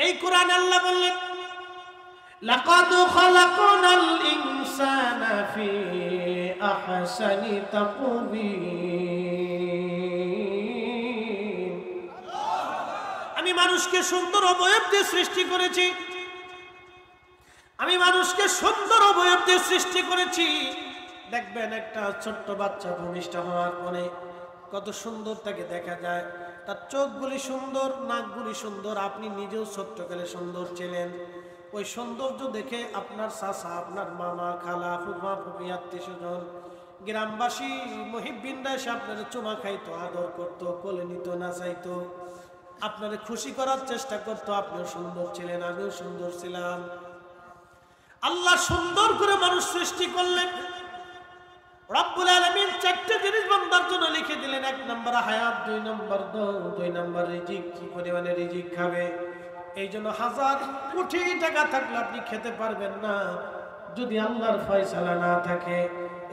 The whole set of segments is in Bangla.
এই কোরআন আল্লাহ বললেন লাকাদ খালাকনাল ইনসানা ফি আহসানি তাকওয়িম। আমি মানুষকে সুন্দর অবয়ব দিয়ে সৃষ্টি করেছি, আমি মানুষকে সুন্দর অবয়ব দিয়ে সৃষ্টি করেছি। দেখবেন একটা ছোট্ট বাচ্চা ভূমিষ্ঠ হওয়ার পরে কত সুন্দর তাকে দেখা যায়, তার চোখগুলি সুন্দর, নাকগুলি সুন্দর। আপনি নিজেও ছোট্টকালে সুন্দর ছিলেন। ওই সৌন্দর্য দেখে আপনার চাচা, আপনার মামা, খালা, ফুফা, ফুফি, আত্মীয় স্বজন, গ্রামবাসী, মুহিব্বিনরা এসে আপনার চুমা খাইতো, আদর করতো, কোলে নিত, নাচাইতো, আপনারে খুশি করার চেষ্টা করতো। আপনিও সুন্দর ছিলেন, আমিও সুন্দর ছিলাম। আল্লাহ সুন্দর করে মানুষ সৃষ্টি করলেন। রব্বুল আলামিন চারটি জিনিস বান্দার জন্য লিখে দিলেন। 1 নম্বর হায়াত, 2 নম্বর দম, 2 নম্বর রিজিক। কি পরিমাণে রিজিক খাবে? এই জন্য 1000 কোটি টাকা থাকলে আপনি খেতে পারবেন না যদি আল্লাহর ফয়সালা না থাকে।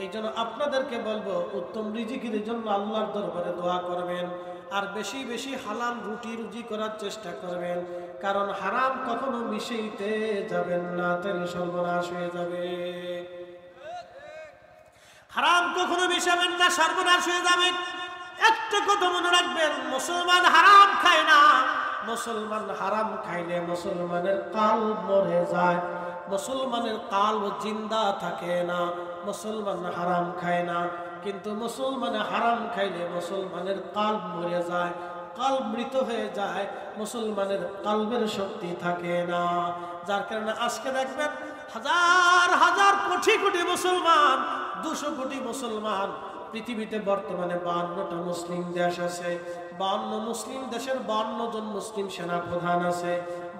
এই জন্য আপনাদেরকে বলবো, উত্তম রিজিকের জন্য আল্লাহর দরবারে দোয়া করবেন, আর বেশি বেশি হালাল রুটি রুজি করার চেষ্টা করবেন। কারণ হারাম কখনো মিশাইতে যাবেন না, তাহলে সর্বনাশ হয়ে যাবে। হারাম কখনো মিশাবেন না, সর্বনাশ হয়ে যাবে। একটা কথা মনে রাখবেন, মুসলমান হারাম খায় না। মুসলমান হারাম খাইলে মুসলমানের কালব মরে যায়, মুসলমানের কালব জিন্দা থাকে না। মুসলমান হারাম খায় না, কিন্তু মুসলমানে হারাম খাইলে মুসলমানের কালব মরে যায়, কালব মৃত হয়ে যায়, মুসলমানের কালবের শক্তি থাকে না। যার কারণে আজকে দেখবেন হাজার হাজার কোটি কোটি মুসলমান, 200 কোটি মুসলমান পৃথিবীতে। বর্তমানে 52টা মুসলিম দেশ আছে। 52 মুসলিম দেশের 52 জন মুসলিম সেনা প্রধান আছে।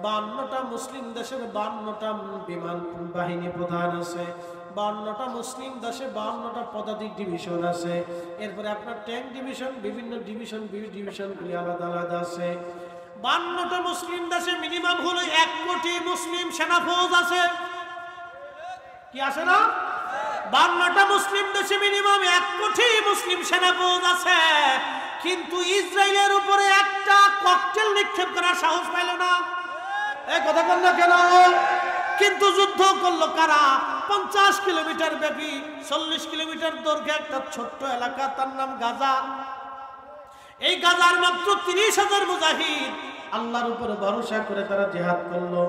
52টা মুসলিম দেশের 52টা বিমান বাহিনী প্রধান আছে। 52টা মুসলিম দেশে 52টা পদাতিক ডিভিশন আছে। এরপরে আপনার ট্যাঙ্ক ডিভিশন, বিভিন্ন ডিভিশনগুলি আলাদা আলাদা আছে। 52টা মুসলিম দেশে মিনিমাম হলো 1 কোটি মুসলিম সেনা ফৌজ আছে। কি আছে না? 52টা মুসলিম দেশে মিনিমাম 1 কোটি মুসলিম সেনা ফৌজ আছে। কিন্তু ইসরায়েলের উপরে একটা ককটেল নিক্ষেপ করার সাহস পাইল না। এই কথা বল না কেন? কিন্তু যুদ্ধ করলো কারা? 50 কিলোমিটার ব্যাপী, 40 কিলোমিটার দৈর্ঘ্যে একটা ছোট্ট এলাকা, তার নাম গাজা। এই গাজার মাত্র 30,000 মুজাহিদ আল্লাহর উপরে ভরসা করে তারা জিহাদ করলো।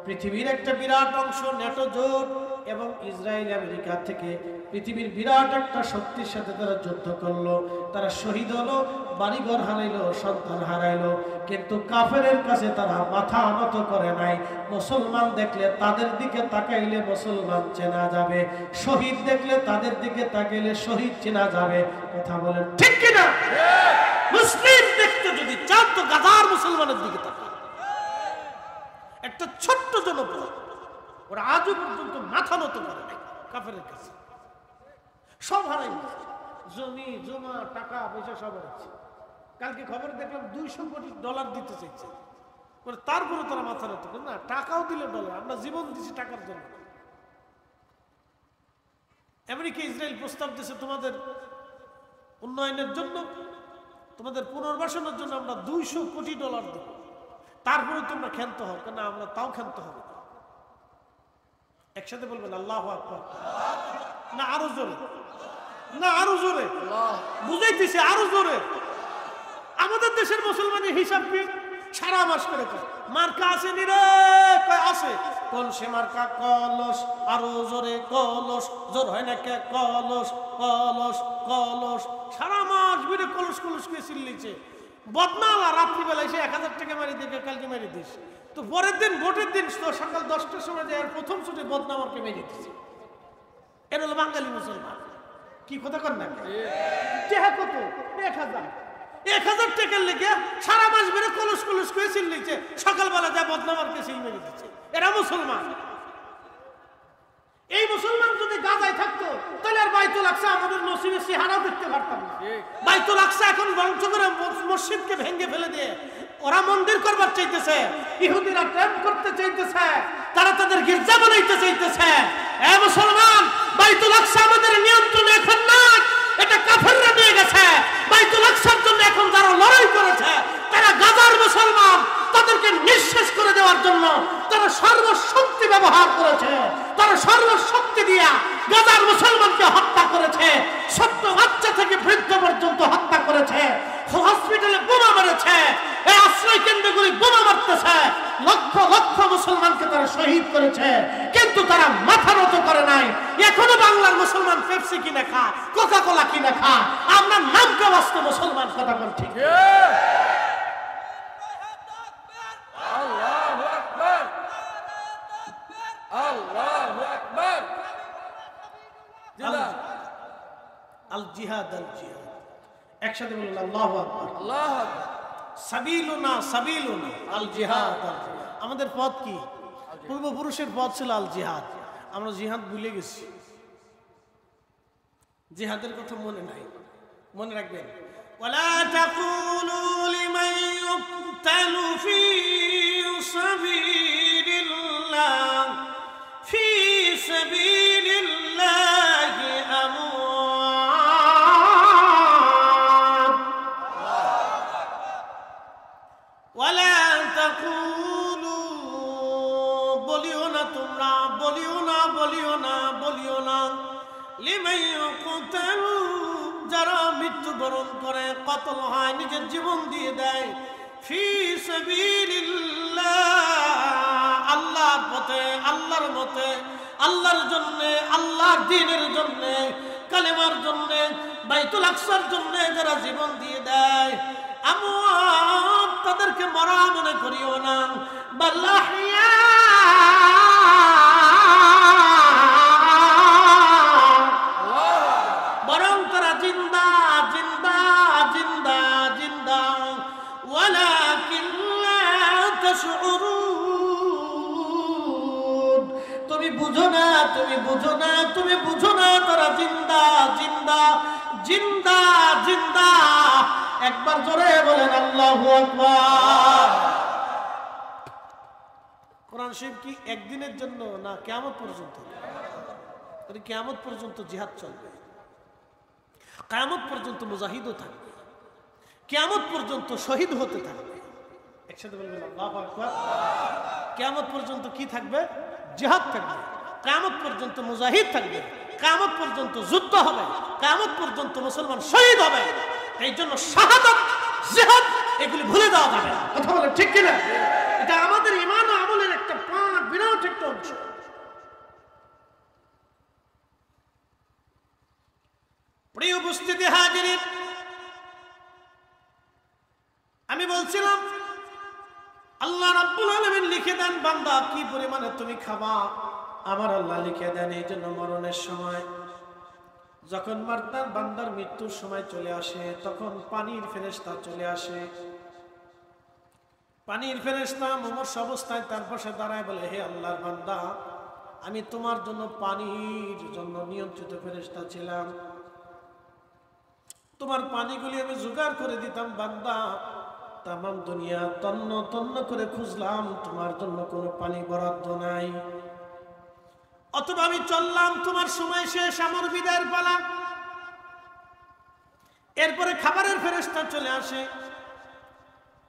পৃথিবীর একটা বিরাট অংশ ন্যাটো জোট এবং ইসরায়েল আমেরিকা থেকে পৃথিবীর বিরাট একটা শক্তির সাথে তারা যুদ্ধ করলো। তারা শহীদ হলো, বাড়িঘর হারাইলো, সন্তান হারাইলো, কিন্তু কাফেরের কাছে তারা মাথা নত করে নাই। মুসলমান দেখলে তাদের দিকে তাকাইলে মুসলমান চেনা যাবে, শহীদ দেখলে তাদের দিকে তাকাইলে শহীদ চেনা যাবে। কথা বলেন ঠিক কিনা? মুসলিম দেখতে যদি চান তো গাজার মুসলমানের দিকে তাকান। একটা ছোট্ট জনপদ, ওরা আজও পর্যন্ত মাথা নত করে নাই কাফেরের কাছে। সব হারাই, জমি জমা, টাকা পয়সা সব হারাচ্ছে। কালকে খবর দেখলাম $200 কোটি দিতে চাইছে। তারপরে তারা মাথা নত করে না। টাকাও দিলে ডলার, আমরা জীবন দিচ্ছি টাকার জন্য। আমেরিকা ইসরায়েল প্রস্তাব দিয়েছে তোমাদের উন্নয়নের জন্য, তোমাদের পুনর্বাসনের জন্য আমরা $200 কোটি দেব, তারপরে তোমরা ক্ষান্ত হও। কেন? আমরা তাও ক্ষান্ত হবে। একসাথে বলবেন আল্লাহু আকবার। না আরো জোরে, না আরো জোরে, বুঝাইতেছে আরো জোরে। আমাদের দেশের মুসলমানের হিসাব কি? সারা মাস করে মার্কা আছে নি রে? আছে। কোন সে মার্কা? কলস। আরো জোরে কলস। জোর হয় না কে? কলস কলস কলস। সারা মাস বেড়ে কলস কলস কে চিল্লিছে। বদনালা রাত্রিবেলা এসে 1000 টাকা মারি দিকে, কালকে মারি দিস তো পরের দিন ভোটের দিন সকাল 10টার সময় যায়, প্রথম ছুটে বদনামকে মেরে দিচ্ছে। এর হলো বাঙালি মুসলমান। কি কথা কর না? কত? 1000 টাকার লেগে সারা মাস বেড়ে কলস কলস করে চিল্লিছে, সকালবেলা যায় বদনামকে সিল মেরে দিচ্ছে। এরা মুসলমান। এই মুসলমান যদি গাজায় থাকতো তাহলে আর বাইতুল আকসা আমাদের নসিবের চেহারাও দেখতে পারতাম না। বাইতুল আকসা এখন ধ্বংস করে মসজিদকে ভেঙে ফেলে দিয়ে ওরা মন্দির করবার চাইতেছে, ইহুদিরা ট্যাম্প করতে চাইতেছে, তারা তাদের গির্জা বানাইতে চাইতেছে। এ মুসলমান, বাইতুল আকসা আমাদের নিয়ন্ত্রণে এখন নাই, এটা কাফেররা নিয়ে গেছে। বাইতুল আকসার জন্য এখন যারা লড়াই করেছে তারা গাজার মুসলমান, তাদেরকে নিঃশেষ করে দেওয়া নেওয়ার জন্য তারা সর্বশক্তি ব্যবহার করেছে, তারা সর্বশক্তি দিয়া গাজার মুসলমানকে হত্যা করেছে, ছোট্ট বাচ্চা থেকে বৃদ্ধ পর্যন্ত হত্যা করেছে, হসপিটালে বোমা মেরেছে, এই আশ্রয় কেন্দ্রগুলি বোমা মারতেছে, লক্ষ লক্ষ মুসলমানকে তারা শহীদ করেছে, কিন্তু তারা মাথা নত করে নাই। এখনো বাংলার মুসলমান পেপসি কিনে খা, কোকা কোলা কিনে খা, আমরা নামকে বাঁচতে মুসলমান, কথা বল ঠিক? আল জিহাদ, আল জিহাদ, একসাথে বলুন আল্লাহু আকবার, আল্লাহু আকবার। সাবিলুনা সাবিলুনা আল জিহাদ। আমাদের পথ কি? পূর্বপুরুষের পথ ছিল আল জিহাদ। আমরা জিহাদ ভুলে গেছি, জিহাদের কথা মনে নাই। মনে রাখবেন, ওয়ালা তাকুলু লিমান ইউকতালু ফি সাবিলিল্লাহ ফি সাবিলিল্লাহি আমওয়াত ওয়ালা তাকুলু, বলিও না তোমরা, বলিও না, বলিও না, বলিও না লিমান ইউকতালু, যারা মৃত্যুবরণ করে, কতল হয়, নিজের জীবন দিয়ে দেয়, ফি সাবিলিল্লাহ, আল্লাহর পথে, আল্লাহর মতে, আল্লাহর জন্য, আল্লাহর দ্বীনের জন্য, কালেমার জন্য, বাইতুল আকসার জন্য যারা জীবন দিয়ে দেয়, আমওয়াত, তাদেরকে মরা মনে করিও না, বাল আহইয়া, বরং তারা জিন্দা জিন্দা জিন্দা জিন্দা, ওয়ালাকিন লা তাশউরুন, তুমি বুঝো না, তুমি বুঝো না, তুমি বুঝো না, তারা জিন্দা জিন্দা জিন্দা জিন্দা। একবার জোরে বলেন আল্লাহু আকবার। কোরআন শরীফ কি একদিনের জন্য না কিয়ামত পর্যন্ত? কিয়ামত পর্যন্ত জিহাদ চলবে, কিয়ামত পর্যন্ত মুজাহিদও থাকবে, কিয়ামত পর্যন্ত শহীদ হতে থাকবে। একসাথে বলবেন আল্লাহু আকবার। কিয়ামত পর্যন্ত কি থাকবে? জিহাদ থাকবে, কিয়ামত পর্যন্ত মুজাহিদ থাকবে, কিয়ামত পর্যন্ত যুদ্ধ হবে, কিয়ামত পর্যন্ত মুসলমান শহীদ হবে। এই জন্য শাহাদাত, জিহাদ এগুলি ভুলে দেওয়া যাবে না, কথা বলেন ঠিক কিনা? এটা আমাদের ঈমান ও আমলের একটা পার্ট, বিরাট একটা অংশ। প্রিয় উপস্থিতি হাজিরিন, আমি বলছিলাম আল্লাহ রাব্বুল আলামিন লিখে দেন বান্দা কি পরিমাণে তুমি খাবা, আমার আল্লাহ লিখে দেন। এই জন্য মরণের সময় যখন মারতার বান্দার মৃত্যুর সময় চলে আসে, তখন পানির ফেরেশতা চলে আসে। পানির ফেরেশতা মুমূর্ষ অবস্থায় তার পাশে দাঁড়ায় বলে, হে আল্লাহর বান্দা, আমি তোমার জন্য পানির জন্য নিয়ন্ত্রিত ফেরেশতা ছিলাম, তোমার পানিগুলি আমি জোগাড় করে দিতাম বান্দা, তামাম দুনিয়া তন্ন তন্ন করে খুঁজলাম, তোমার জন্য কোনো পানি বরাদ্দ নাই। অথবা আমি চললাম, তোমার সময় শেষ, আমার বিদায়ের পালা। এরপরে খাবারের ফেরেশতা চলে আসে।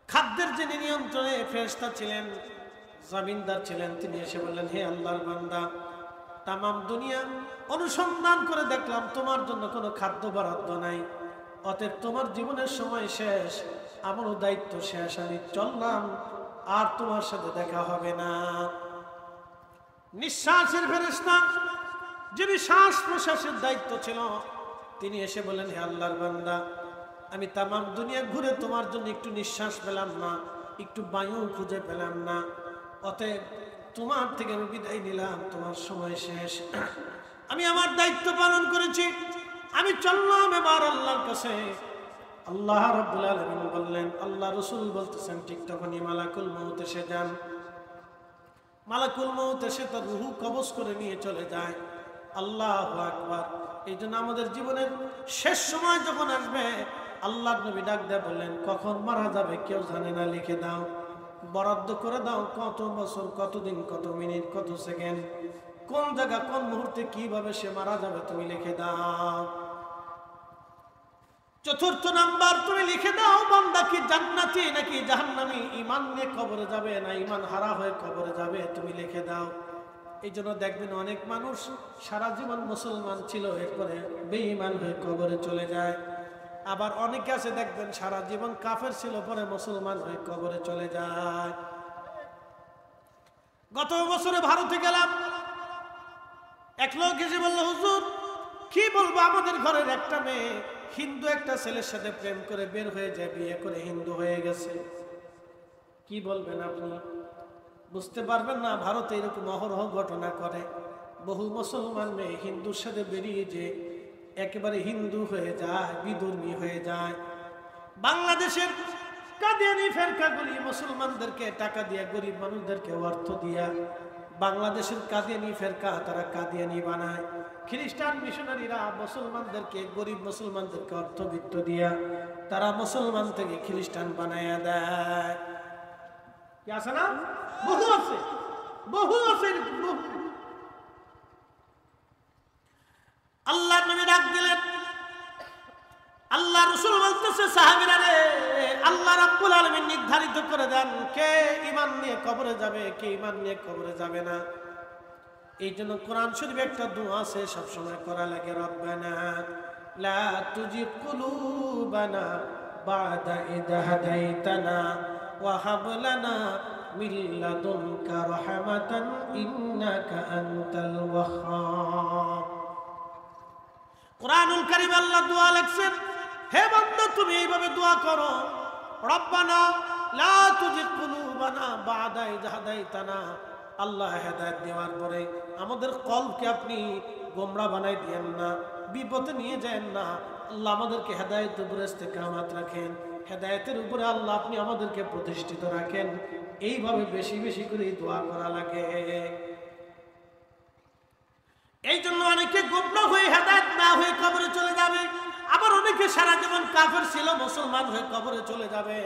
খাদ্যের যিনি নিয়ন্ত্রণে ফেরেশতা ছিলেন, জমিনদার ছিলেন, তিনি এসে বললেন, হে আল্লাহর বান্দা, তামাম দুনিয়া অনুসন্ধান করে দেখলাম তোমার জন্য কোনো খাদ্য বরাদ্দ নাই, অতএব তোমার জীবনের সময় শেষ, আমারও দায়িত্ব শেষ, আমি চললাম, আর তোমার সাথে দেখা হবে না। নিঃশ্বাসের ফেরেশতা, যিনি শ্বাস প্রশ্বাসের দায়িত্ব ছিল, তিনি এসে বললেন, হে আল্লাহর বান্দা, আমি তামাম দুনিয়া ঘুরে তোমার জন্য একটু নিঃশ্বাস পেলাম না, একটু বায়ু খুঁজে পেলাম না, অতএব তোমার থেকে আমি বিদায় নিলাম, তোমার সময় শেষ, আমি আমার দায়িত্ব পালন করেছি, আমি চললাম এবার আল্লাহর কাছে। আল্লাহ রাব্বুল আলামিন বললেন, আল্লাহ রাসূল বলতেছেন, ঠিক তখনই মালাকুল মউত এসে যান। মালাকুল মউত এসে তার রূহ কবজ করে নিয়ে চলে যায়। আল্লাহু আকবার। এই জন্য আমাদের জীবনের শেষ সময় যখন আসবে, আল্লাহর নবী ডাক দেয়া বললেন, কখন মারা যাবে কেউ জানে না, লিখে দাও, বরাদ্দ করে দাও, কত বছর, কতদিন, কত মিনিট, কত সেকেন্ড, কোন জায়গা, কোন মুহূর্তে, কিভাবে সে মারা যাবে তুমি লিখে দাও। চতুর্থ নাম্বার, তুমি লিখে দাও বান্দা কি জান্নাতি নাকি জাহান্নামী, ঈমান নিয়ে কবরে যাবে না ঈমান হারা হয়ে কবরে যাবে, তুমি লিখে দাও। এই জন্য দেখবেন অনেক মানুষ সারা জীবন মুসলমান ছিল, এরপরে বেঈমান হয়ে কবরে চলে যায়। আবার অনেকে আছে দেখবেন সারা জীবন কাফের ছিল, পরে মুসলমান হয়ে কবরে চলে যায়। গত বছরে ভারতে গেলাম, এক লোক এসে বলল, হুজুর কি বলবো, আমাদের ঘরের একটা মেয়ে হিন্দু একটা ছেলের সাথে প্রেম করে বের হয়ে যায়, বিয়ে করে হিন্দু হয়ে গেছে। কি বলবেন আপনি? বুঝতে পারবেন না, ভারতে এরকম অহরহ ঘটনা করে। বহু মুসলমান মেয়ে হিন্দুর সাথে বেরিয়ে যে একেবারে হিন্দু হয়ে যায়, বিধর্মী হয়ে যায়। বাংলাদেশের কাদিয়ানি ফেরকাগুলি মুসলমানদেরকে টাকা দিয়ে, গরিব মানুষদেরকে অর্থ দিয়া, বাংলাদেশের কাদিয়ানি ফেরকা তারা কাদিয়ানি বানায়। খ্রিস্টান মিশনারিরা মুসলমানদেরকে, গরিব মুসলমানদেরকে অর্থবিত্ত দিয়া তারা মুসলমান থেকে খ্রিস্টান বানায়া দেয়। কি আছে না? বহু আছে, বহু আছে। আল্লাহ নবী ডাক দিলেন, আল্লাহ রাসূল বলতেছে, সাহাবীরা রে, আল্লাহ রাব্বুল আলামিন নির্ধারিত করে দেন কে ঈমান নিয়ে কবরে যাবে, কে ঈমান নিয়ে কবরে যাবে না। এই জন্য কোরআন শরীফে একটা দোয়া আছে, সব সময় করা লাগে, রব্বানা লা তুজিগ কুলুবানা বাদা ইদ হাদাইতানা ওয়া হাব লানা মিন লাদুনকা রাহমাতান ইন্নাকা আনতাল ওয়াহ্হাব। কুরআনুল কারীম আল্লাহ দোয়া লিখছেন, হে বান্দা তুমি এইভাবে দোয়া করো, রব্বানা লা তুজিগ কুলুবানা বাদা ইদ হাদাইতানা, আল্লাহ হেদায়েত দেওয়ার পরে আমাদের কলবকে আপনি গোমরা বানাই দিয়েন না, বিপদে নিয়ে যান না। আল্লাহ আমাদেরকে হেদায়েতের উপরে ইস্তেকামাত রাখেন, হেদায়েতের উপরে আল্লাহ আপনি আমাদেরকে প্রতিষ্ঠিত রাখেন। এইভাবে বেশি বেশি করে দোয়া করা লাগে। এই জন্য অনেকে গোমরা হয়ে হেদায়েত না হয়ে কবরে চলে যাবে, আবার অনেকে সারা জীবন কাফের ছিল, মুসলমান হয়ে কবরে চলে যাবে।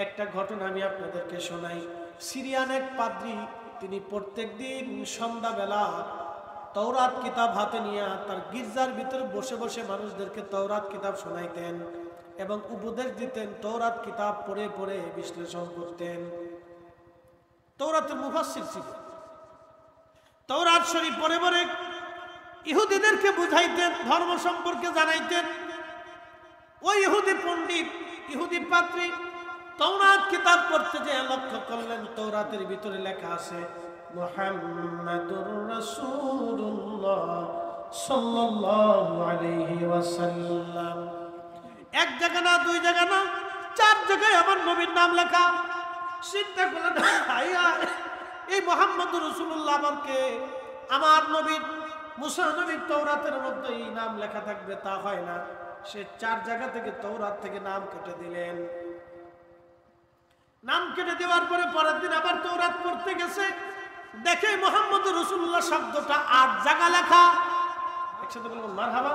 একটা ঘটনা আমি আপনাদেরকে শোনাই। সিরিয়ান এক পাদ্রী, তিনি প্রত্যেকদিন সন্ধ্যাবেলা তওরাত কিতাব হাতে নিয়ে তার গির্জার ভিতরে বসে বসে মানুষদেরকে তওরাত কিতাব শোনাইতেন এবং উপদেশ দিতেন। তওরাত কিতাব পড়ে পড়ে বিশ্লেষণ করতেন। তওরাতের মুফাসসির ছিল। তওরাত শরীফ পড়ে পড়ে ইহুদিদেরকে বুঝাইতেন, ধর্ম সম্পর্কে জানাইতেন। ওই ইহুদি পণ্ডিত, ইহুদি পাদ্রী তওরাত কিতাব পড়তে যে লক্ষ্য করলেন তওরাতের ভিতরে লেখা আছে মুহাম্মাদুর রাসূলুল্লাহ সাল্লাল্লাহু আলাইহি ওয়াসাল্লাম। এক জায়গা না, দুই জায়গা না, 4 জায়গায় আমার নবীর নাম লেখা। চিন্তা করলেন, এই মুহাম্মাদুর রাসূলুল্লাহ আমাকে, আমার নবীর, মুসা নবীর তওরাতের মধ্যে এই নাম লেখা থাকবে, তা হয় না। সে 4 জায়গা থেকে তওরাত থেকে নাম কেটে দিলেন। নাম কেটে দেওয়ার পরে পরের দিন আবার তওরাত পড়তে গেছে, দেখে মুহাম্মদুর রাসূলুল্লাহ শব্দটা 8 জায়গা লেখা। একসাথে বলুন মারহাবা।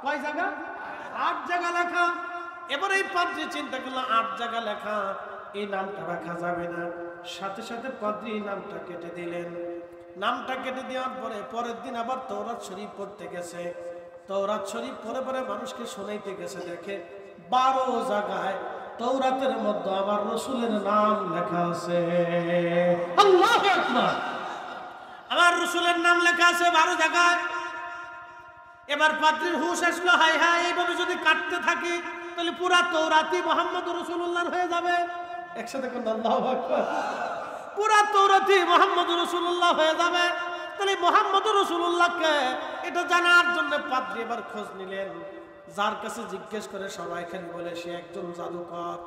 কয় জায়গা? 8 জায়গা লেখা। এবার এই পাদ্রী চিন্তা করলো 8 জায়গা লেখা, এই নামটা রাখা যাবে না। সাথে সাথে পাদ্রী নামটা কেটে দিলেন। নামটা কেটে দেওয়ার পরে পরের দিন আবার তওরাত শরীফ পড়তে গেছে। তওরাত শরীফ পড়ে পড়ে মানুষকে শোনাইতে গেছে, দেখে 12 জায়গায় তওরাতের মধ্যে আমার রাসূলের নাম লেখা আছে। আল্লাহু আকবার। আমার রাসূলের নাম লেখা আছে 12 জায়গায়। এবার পাদ্রীর হুঁশ আসলো, হায় হায়, এইভাবে যদি কাটতে থাকি তাহলে পুরা তওরাতই মুহাম্মদুর রাসূলুল্লাহর হয়ে যাবে। একসাথে কোন আল্লাহু আকবার। পুরা তওরাতই মুহাম্মদুর রাসূলুল্লাহ হয়ে যাবে। তাহলে মুহাম্মদুর রাসূলুল্লাহকে এটা জানার জন্য পাদ্রী এবার খোঁজ নিলেন। যার কাছে জিজ্ঞেস করে সবাই খালি বলে সে একজন জাদুকর।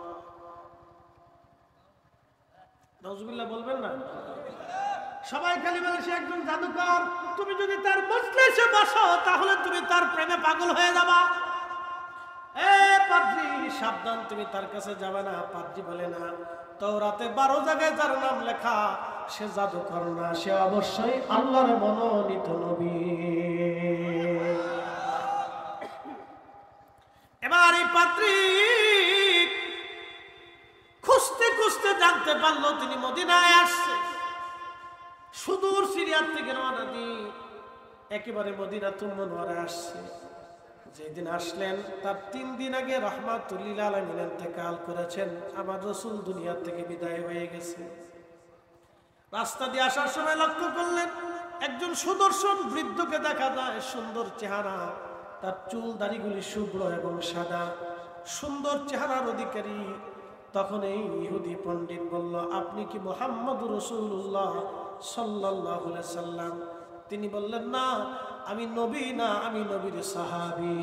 নাউজুবিল্লাহ বলবেন না? সবাই খালি বলে সে একজন জাদুকর। তুমি যদি তার মজলিসে বসো তাহলে তুমি তার প্রেমে পাগল হয়ে যাবা। এ পাদ্রী সাবধান, তুমি তার কাছে যাবে না। পাদ্রী বলে না, তওরাতে 12 জায়গায় যার নাম লেখা সে জাদুকর না, সে অবশ্যই আল্লাহর মনোনীত নবী। এবার এই পাদ্রী খুঁজতে খুঁজতে জানতে পারলো তিনি মদিনায় আসছে। সুদূর সিরিয়ার থেকে রওনা দিয়ে একেবারে মদিনাতুল মুনাওয়ারায় আসছে। যেদিন আসলেন তার 3 দিন আগে রাহমাতুল লিল আলামিন ইন্তেকাল করেছেন। আমার রাসূল দুনিয়া থেকে বিদায় হয়ে গেছে। রাস্তা দিয়ে আসার সময় লক্ষ্য করলেন একজন সুদর্শন বৃদ্ধকে দেখা যায়, সুন্দর চেহারা, তার চুল দাড়িগুলি শুভ্র এবং সাদা, সুন্দর চেহারার অধিকারী। তখন এই ইহুদি পণ্ডিত বলল, আপনি কি মুহাম্মদুর রাসূলুল্লাহ সাল্লাল্লাহু আলাইহি সাল্লাম? তিনি বললেন, না, আমি নবী না, আমি নবীর সাহাবী,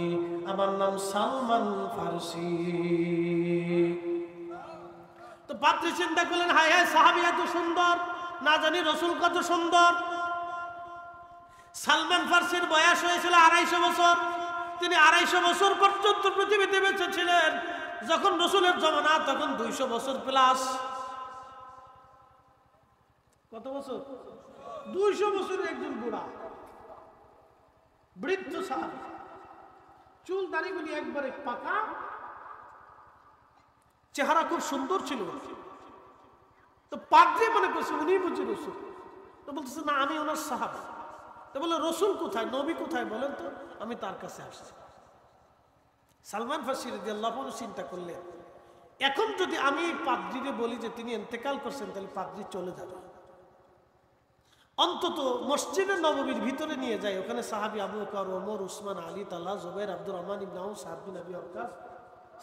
আমার নাম সালমান ফারসি। তো পাত্রী চিন্তা করলেন, হায় হায়, সাহাবী এত সুন্দর, না জানি রসুল কত সুন্দর। সালমান ফারসির বয়স হয়েছিল 250 বছর। তিনি 250 বছর পর্যন্ত পৃথিবীতে বেঁচে ছিলেন। যখন রসুলের জমানা তখন 200 বছর প্লাস। কত বছর? 200 বছরের একজন বুড়া বৃদ্ধ সাহাবী, চুল দাড়িগুলি একবারে পাকা, চেহারা খুব সুন্দর ছিল। তো পাদ্রী মনে করছে উনি বুঝি রসুল। তো বলতেছে, না, আমি ওনার সাহাবী। তো বলে, রসুল কোথায়, নবী কোথায় বলেন তো, আমি তার কাছে আসছি। সালমান ফারসি রাদিয়াল্লাহু আনহু চিন্তা করলেন, এখন যদি আমি পাদ্রীকে বলি যে তিনি ইন্তেকাল করছেন, তাহলে পাদ্রী চলে যাবে। অন্তত মসজিদে নববীর ভিতরে নিয়ে যায়, ওখানে সাহাবী আবু বকর, ওমর, উসমান, আলী, তালহা, জুবাইর, আব্দুর রহমান ইবনে আউফ, সাদ বিন আবি ওয়াক্কাস,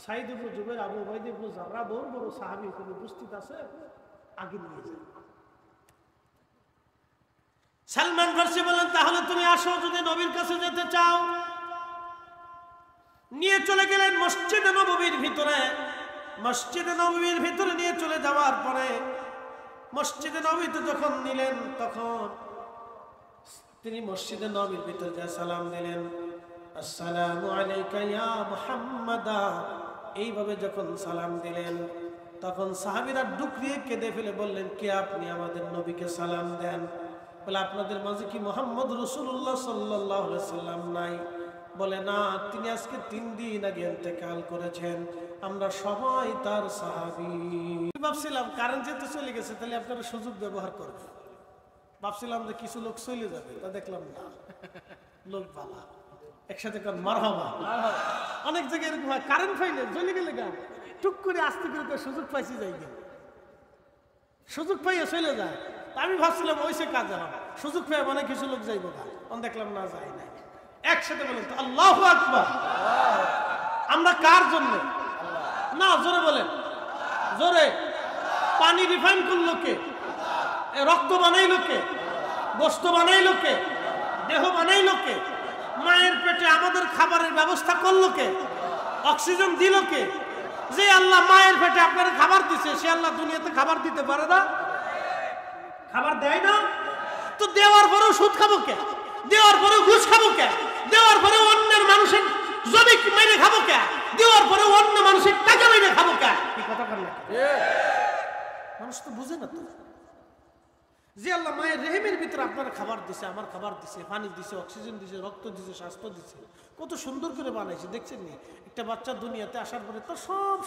সাঈদ ইবনে জুবাইর, আবু উবাইদা ইবনে জাররাহ, বড় বড় সাহাবী এখানে উপস্থিত আছে, আগে নিয়ে যায়। সালমান ফারসি বলেন, তাহলে তুমি আসো, যদি নবীর কাছে যেতে চাও। নিয়ে চলে গেলেন মসজিদে নববীর ভিতরে। মসজিদে নববীর ভিতরে নিয়ে চলে যাওয়ার পরে মসজিদে নববীতে যখন নিলেন, তখন তিনি মসজিদে নববীর ভিতরে যা সালাম দিলেন, আসসালামু আলাইকা ইয়া মুহাম্মাদা, এইভাবে যখন সালাম দিলেন, তখন সাহাবীরা ডুকরিয়ে কেঁদে ফেলে বললেন, কে আপনি? আমাদের নবীকে সালাম দেন। বলে, আপনাদের মাঝে কি মুহাম্মদ রাসূলুল্লাহ সাল্লাল্লাহু আলাইহি সাল্লাম নাই? বলে, না, তিনি আজকে 3 দিন আগে ইন্তেকাল করেছেন, আমরা সবাই তার সাহাবী। ভাবছিলাম কারেন্ট যেতে চলে গেছে, তাহলে আপনারা সুযোগ ব্যবহার করবেন। ভাবছিলাম যে কিছু লোক চলে যাবে, তা দেখলাম না, লোক ভালো, একসাথে কর মারহাবা। অনেক জায়গায় এরকম হয়, কারেন্ট পাইলে চলে গেলে গান টুক করে আস্তে করে সুযোগ পাইছি, যাই গেল, সুযোগ পাইয়ে চলে যায়। আমি ভাবছিলাম ওই সে কাজ হবে, সুযোগ পেয়ে মানে কিছু লোক যাইব না, দেখলাম না, যায় নাই। একসাথে বলেন তো আল্লাহু আকবার। আমরা কার জন্য? না, জোরে বলেন, জোরে। পানি রিফাইন করলো কে? রক্ত বানাইলো কে? গোশত বানাইলো কে? দেহ বানাইলো কে? মায়ের পেটে আমাদের খাবারের ব্যবস্থা করলো কে? অক্সিজেন দিল কে? যে আল্লাহ মায়ের পেটে আপনার খাবার দিছে, সে আল্লাহ দুনিয়াতে খাবার দিতে পারে না? খাবার দেয় না? তো দেওয়ার পরেও সুদ খাবো কে? দেওয়ার পরে ঘুষ খাবো কে? দেওয়ার পরে অন্যের মানুষের জমি মেরে খাবো কে? দেওয়ার পরে অন্য মানুষের টাকা মেরে খাবো কে? কি কথা বল না? মানুষ তো বুঝে না। তো যে আল্লাহ মায়ের রেহেমের ভিতরে আপনার খাবার দিছে, আমার খাবার দিছে, পানি দিছে, অক্সিজেন দিছে, রক্ত দিছে, স্বাস্থ্য দিছে, কত সুন্দর করে বানাইছে দেখছেন নি? একটা বাচ্চা দুনিয়াতে আসার পরে তো সব